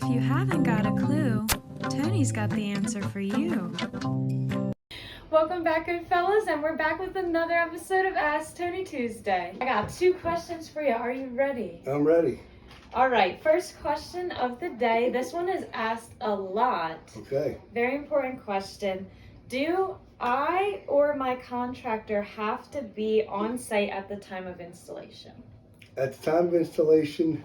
If you haven't got a clue, Tony's got the answer for you. Welcome back, good fellas, and we're back with another episode of Ask Tony Tuesday. I got 2 questions for you. Are you ready? I'm ready. All right, first question of the day. This one is asked a lot. Okay. Very important question. Do I or my contractor have to be on site at the time of installation? At the time of installation,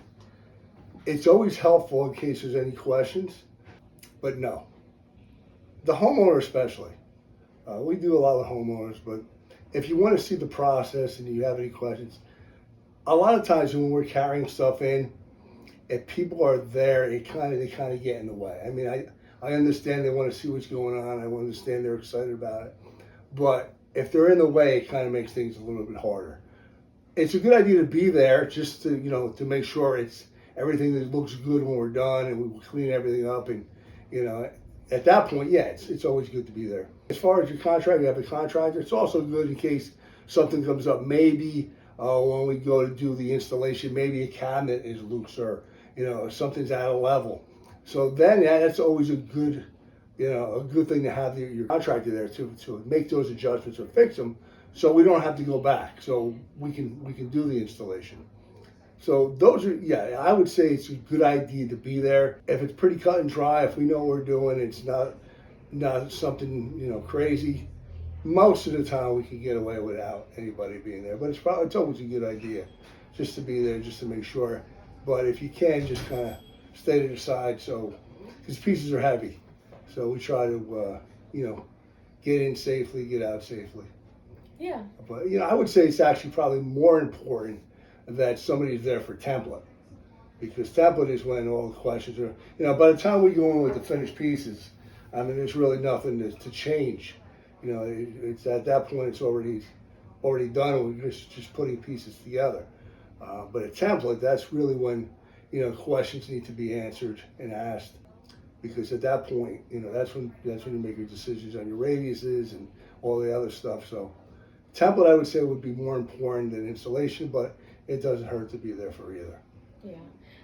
it's always helpful in case there's any questions, but no. The homeowner especially. We do a lot of homeowners, but if you want to see the process and you have any questions, a lot of times when we're carrying stuff in, if people are there, they kind of get in the way. I mean, I understand they want to see what's going on. I understand they're excited about it, but if they're in the way, it kind of makes things a little bit harder. It's a good idea to be there just to to make sure it's everything that looks good when we're done and we clean everything up, and at that point, yeah, it's always good to be there. As far as your contract, you have a contractor. It's also good in case something comes up. Maybe when we go to do the installation, maybe a cabinet is loose or something's out of level. So then that's always a good thing to have your contractor there to make those adjustments or fix them, so we don't have to go back. So we can do the installation. So those are, I would say it's a good idea to be there. If it's pretty cut and dry, if we know what we're doing, it's not something crazy, most of the time we can get away without anybody being there. But it's always a good idea just to be there, just to make sure. But if you can, just kind of stay to the side, because pieces are heavy. So we try to get in safely, get out safely. Yeah. But I would say it's actually probably more important that somebody's there for template, because template is when all the questions are, by the time we go in with the finished pieces, I mean, there's really nothing to change. It's at that point, it's already done. We're just putting pieces together. But a template, that's really when, questions need to be answered and asked, because at that point, that's when you make your decisions on your radiuses and all the other stuff. So template, I would say, would be more important than installation, but it doesn't hurt to be there for either. Yeah.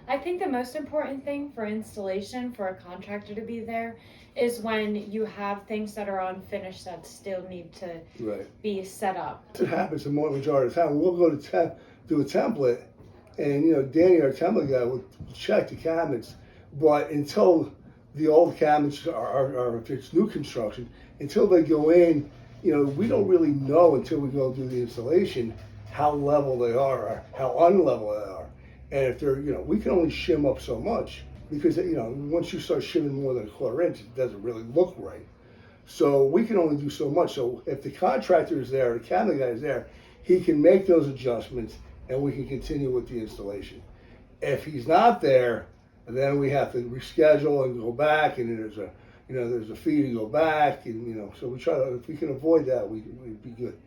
I think the most important thing for installation for a contractor to be there is when you have things that are unfinished that still need to be set up. It happens the majority of the time. We'll go to do a template, and Danny, our template guy, will check the cabinets, but until the old cabinets are if it's new construction, until they go in, we don't really know until we go do the installation how level they are or how unlevel they are. And if they're, we can only shim up so much, because, once you start shimming more than a quarter inch, it doesn't really look right. So we can only do so much. So if the contractor is there, the cabinet guy is there, he can make those adjustments and we can continue with the installation. If he's not there, then we have to reschedule and go back, and there's a fee to go back, and so we try to, if we can avoid that, we'd be good.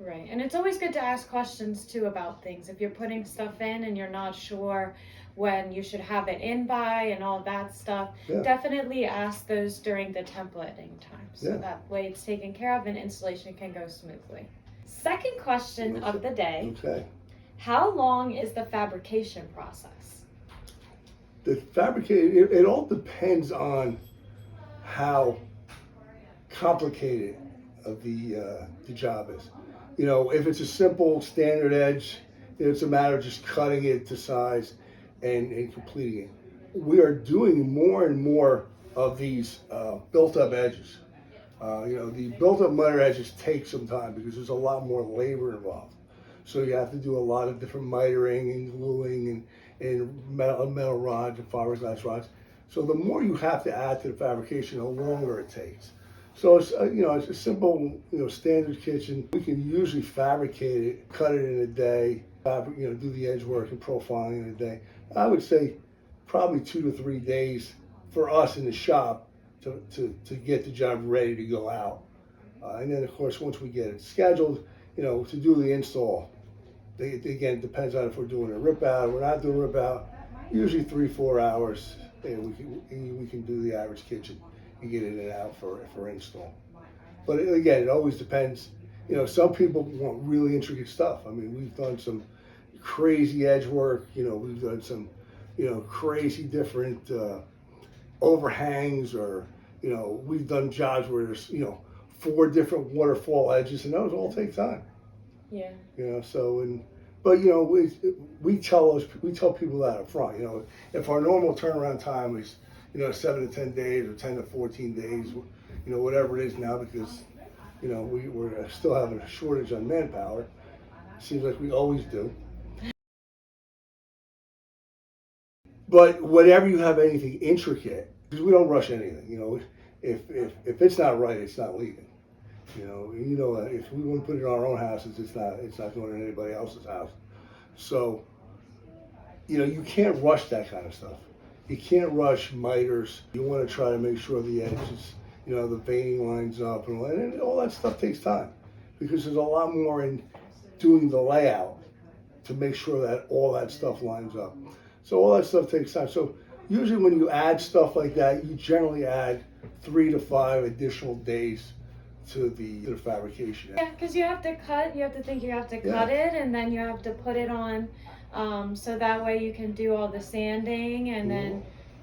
Right, and it's always good to ask questions too about things. If you're putting stuff in and you're not sure when you should have it in by and all that stuff, definitely ask those during the templating time, so that way it's taken care of and installation can go smoothly. Second question of the day. Okay. How long is the fabrication process? The fabrication, it all depends on how complicated the job is. If it's a simple standard edge, it's a matter of just cutting it to size and completing it. We are doing more and more of these built-up edges. The built-up miter edges take some time because there's a lot more labor involved. So you have to do a lot of different mitering and gluing and metal rods and fiberglass rods. So the more you have to add to the fabrication, the longer it takes. So it's it's a simple standard kitchen. We can usually fabricate it, cut it in a day, do the edge work and profiling in a day. I would say probably 2 to 3 days for us in the shop to get the job ready to go out. And then of course once we get it scheduled, to do the install. Again, it depends on if we're doing a rip out or we're not doing a rip out. Usually 3-4 hours, and we can do the average kitchen and get in and out for install. But again, it always depends. Some people want really intricate stuff. I mean, we've done some crazy edge work. We've done some, crazy different overhangs, or we've done jobs where there's 4 different waterfall edges, and those all take time. Yeah. But we tell people that up front. If our normal turnaround time is 7 to 10 days or 10 to 14 days, whatever it is now, because we're still having a shortage on manpower. Seems like we always do. But whenever you have anything intricate, because we don't rush anything, if it's not right, it's not leaving. If we want to put it in our own houses, it's not going in anybody else's house. So, you can't rush that kind of stuff. You can't rush miters. You want to try to make sure the edges, the veining lines up, and all that stuff takes time, because there's a lot more in doing the layout to make sure that all that stuff lines up. So all that stuff takes time. So usually when you add stuff like that, you generally add 3 to 5 additional days to the fabrication. Yeah, because you have to cut. You have to think you have to cut it, and then you have to put it on, so that way you can do all the sanding and then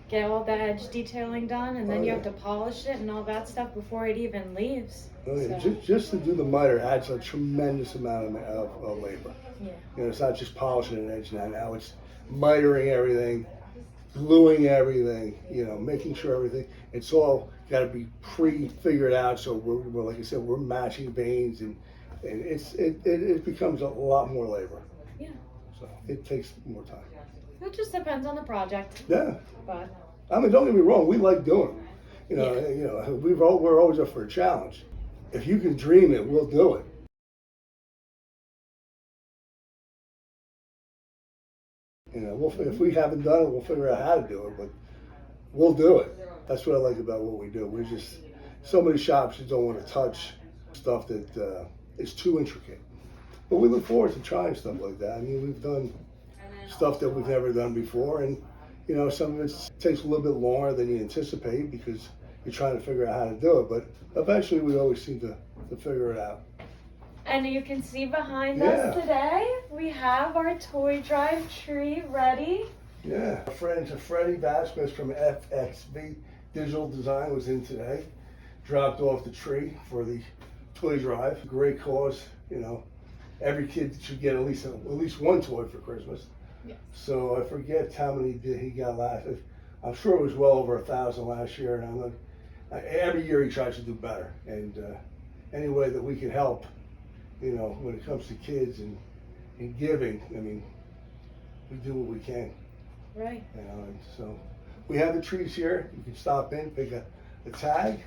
get all the edge detailing done, and then you have to polish it and all that stuff before it even leaves. Oh, yeah. So. Just to do the miter adds a tremendous amount of labor. Yeah. It's not just polishing an edge now it's mitering everything, gluing everything, making sure everything, it's all got to be pre-figured out. So we're like I said, we're matching veins, and it becomes a lot more labor. Yeah. So it takes more time. It just depends on the project. Yeah. But don't get me wrong, we like doing them. We're always up for a challenge. If you can dream it, we'll do it. If we haven't done it, we'll figure out how to do it, but we'll do it. That's what I like about what we do. We're just, so many shops just don't want to touch stuff that is too intricate. But we look forward to trying stuff like that. I mean, we've done stuff that we've never done before, and some of it takes a little bit longer than you anticipate because you're trying to figure out how to do it, but eventually we always seem to figure it out. And you can see behind us today, we have our toy drive tree ready. Yeah, our friend Freddie Vasquez from FXV Digital Design was in today, dropped off the tree for the toy drive. Great cause, every kid should get at least one toy for Christmas. Yes. So I forget how many he got last. I'm sure it was well over 1,000 last year, and every year he tries to do better. And any way that we can help, when it comes to kids and giving, I mean, we do what we can. Right. And so we have the trees here. You can stop in, pick a tag,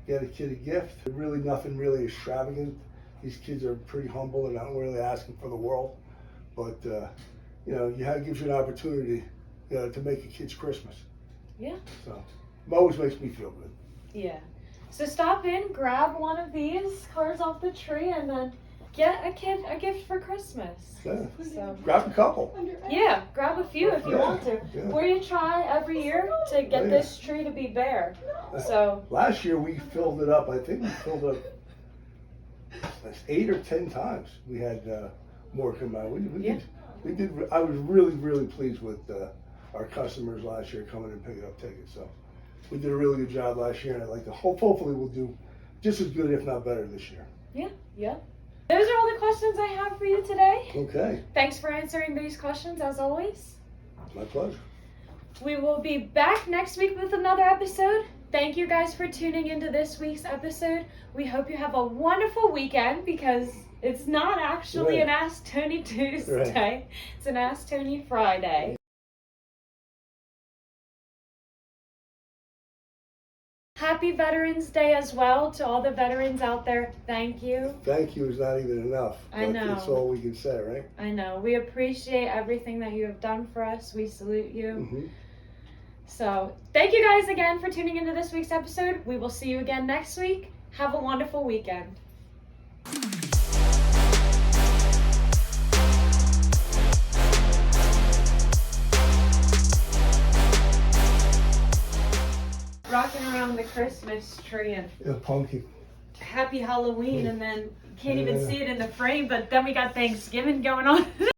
get a kid a gift. Really nothing really extravagant. These kids are pretty humble and not really asking for the world. But, it gives you an opportunity to make a kid's Christmas. Yeah. So it always makes me feel good. Yeah. So stop in, grab one of these cards off the tree, and then get a kid a gift for Christmas. Yeah. So, grab a couple. Yeah, grab a few if you want to. Yeah. We try every year to get this tree to be bare. So last year we filled it up. I think we filled it up 8 or 10 times. We had more come out. We did. I was really, really pleased with our customers last year coming and picking up tickets. So we did a really good job last year, and I'd like to hopefully we'll do just as good, if not better, this year. Yeah. Those are all the questions I have for you today. Okay. Thanks for answering these questions as always. My pleasure. We will be back next week with another episode. Thank you guys for tuning into this week's episode. We hope you have a wonderful weekend, because it's not actually an Ask Tony Tuesday. Right. It's an Ask Tony Friday. Happy Veterans Day as well to all the veterans out there. Thank you. Thank you is not even enough. I know. That's all we can say, right? I know. We appreciate everything that you have done for us. We salute you. Mm-hmm. So thank you guys again for tuning into this week's episode. We will see you again next week. Have a wonderful weekend. Rocking around the Christmas tree and pumpkin. Happy Halloween, and then you can't even see it in the frame, but then we got Thanksgiving going on.